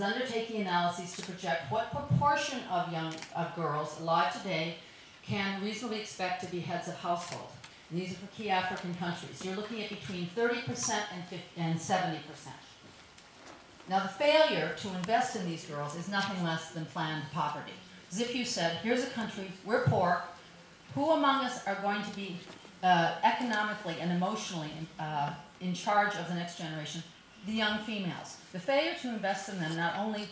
is undertaking analyses to project what proportion of girls alive today can reasonably expect to be heads of household. And these are for key African countries. You're looking at between 30% and 70%. Now, the failure to invest in these girls is nothing less than planned poverty. As if you said, here's a country, we're poor, who among us are going to be economically and emotionally in charge of the next generation? The young females. The failure to invest in them not only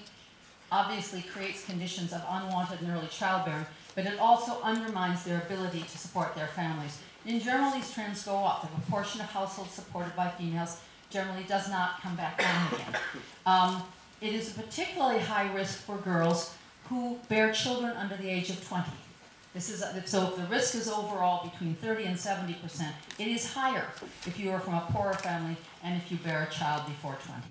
obviously creates conditions of unwanted and early childbearing, but it also undermines their ability to support their families. In general, these trends go up. The proportion of households supported by females generally does not come back down again. It is a particularly high risk for girls who bear children under the age of 20. So if the risk is overall between 30 and 70%, it is higher if you are from a poorer family and if you bear a child before 20.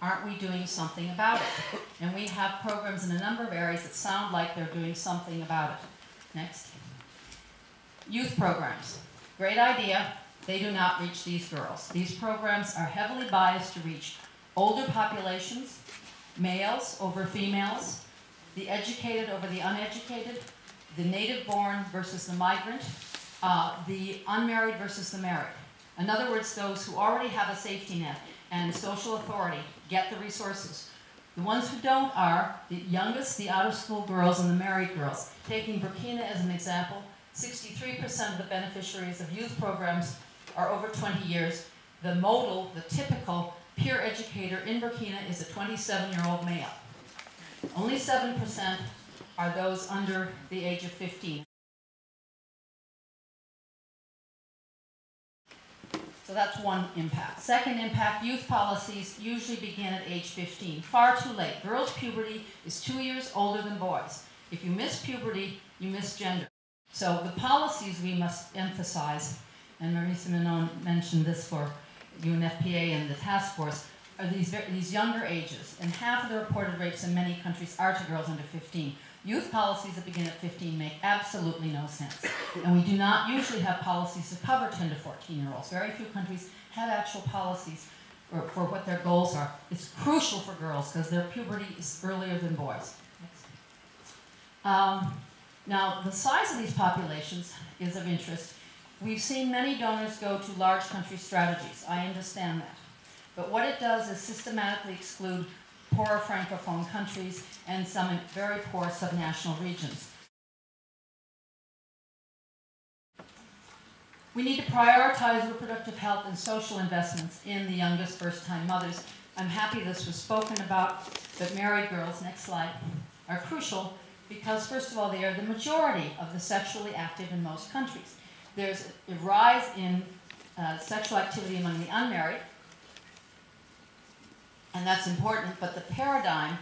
Aren't we doing something about it? And we have programs in a number of areas that sound like they're doing something about it. Next. Youth programs. Great idea. They do not reach these girls. These programs are heavily biased to reach older populations, males over females, the educated over the uneducated, the native-born versus the migrant, the unmarried versus the married. In other words, those who already have a safety net and social authority get the resources. The ones who don't are the youngest, the out-of-school girls, and the married girls. Taking Burkina as an example, 63% of the beneficiaries of youth programs are over 20 years. The modal, the typical peer educator in Burkina is a 27-year-old male. Only 7% are those under the age of 15. So that's one impact. Second impact, youth policies usually begin at age 15. Far too late. Girls' puberty is 2 years older than boys. If you miss puberty, you miss gender. So the policies we must emphasize, and Marisa Manon mentioned this for UNFPA and the task force, are these younger ages. And half of the reported rapes in many countries are to girls under 15. Youth policies that begin at 15 make absolutely no sense. And we do not usually have policies to cover 10 to 14-year-olds. Very few countries have actual policies for what their goals are. It's crucial for girls because their puberty is earlier than boys. Now, the size of these populations is of interest. We've seen many donors go to large country strategies. I understand that. But what it does is systematically exclude poorer Francophone countries and some very poor subnational regions. We need to prioritize reproductive health and social investments in the youngest first-time mothers. I'm happy this was spoken about, but married girls, next slide, are crucial because, first of all, they are the majority of the sexually active in most countries. There's a rise in sexual activity among the unmarried, and that's important, but the paradigm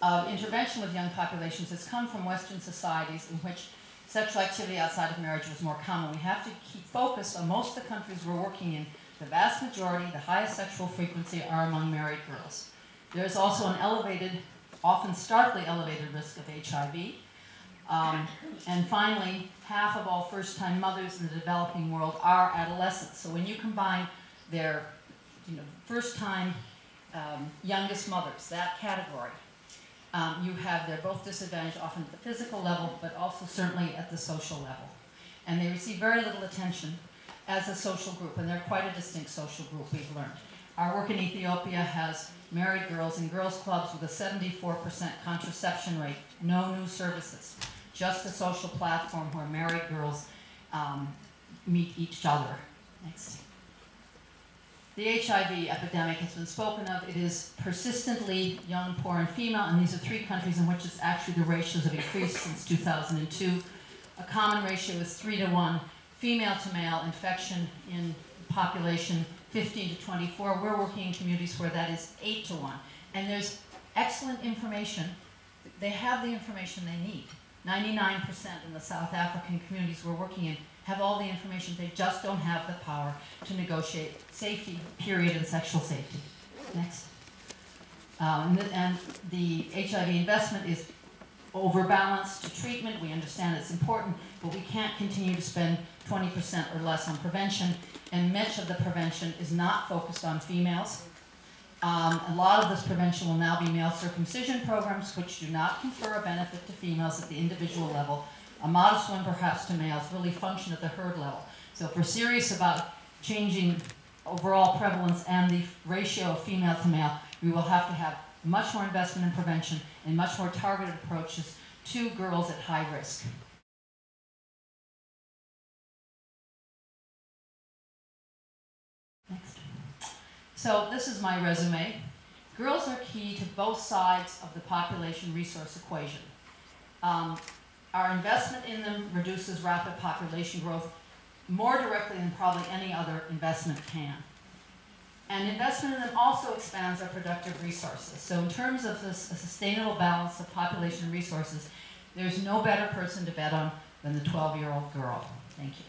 of intervention with young populations has come from Western societies in which sexual activity outside of marriage was more common. We have to keep focused on most of the countries we're working in. The vast majority, the highest sexual frequency, are among married girls. There's also an elevated, often starkly elevated risk of HIV. And finally, half of all first-time mothers in the developing world are adolescents. So when you combine their first-time youngest mothers, that category, they're both disadvantaged often at the physical level, but also certainly at the social level. And they receive very little attention as a social group, and they're quite a distinct social group, we've learned. Our work in Ethiopia has married girls in girls' clubs with a 74% contraception rate, no new services, just a social platform where married girls meet each other. Next. The HIV epidemic has been spoken of. It is persistently young, poor, and female, and these are 3 countries in which it's actually the ratios have increased since 2002. A common ratio is 3 to 1, female to male infection in population 15 to 24. We're working in communities where that is 8 to 1. And there's excellent information. They have the information they need. 99% in the South African communities we're working in have all the information. They just don't have the power to negotiate safety, period, and sexual safety. Next. And the HIV investment is overbalance to treatment. We understand it's important, but we can't continue to spend 20% or less on prevention, and much of the prevention is not focused on females. A lot of this prevention will now be male circumcision programs, which do not confer a benefit to females at the individual level. A modest one perhaps to males, really function at the herd level. So if we're serious about changing overall prevalence and the ratio of female to male, we will have to have much more investment in prevention and much more targeted approaches to girls at high risk. Next. So this is my resume. Girls are key to both sides of the population resource equation. Our investment in them reduces rapid population growth more directly than probably any other investment can. And investment in them also expands our productive resources. So in terms of this, a sustainable balance of population resources, there's no better person to bet on than the 12-year-old girl. Thank you.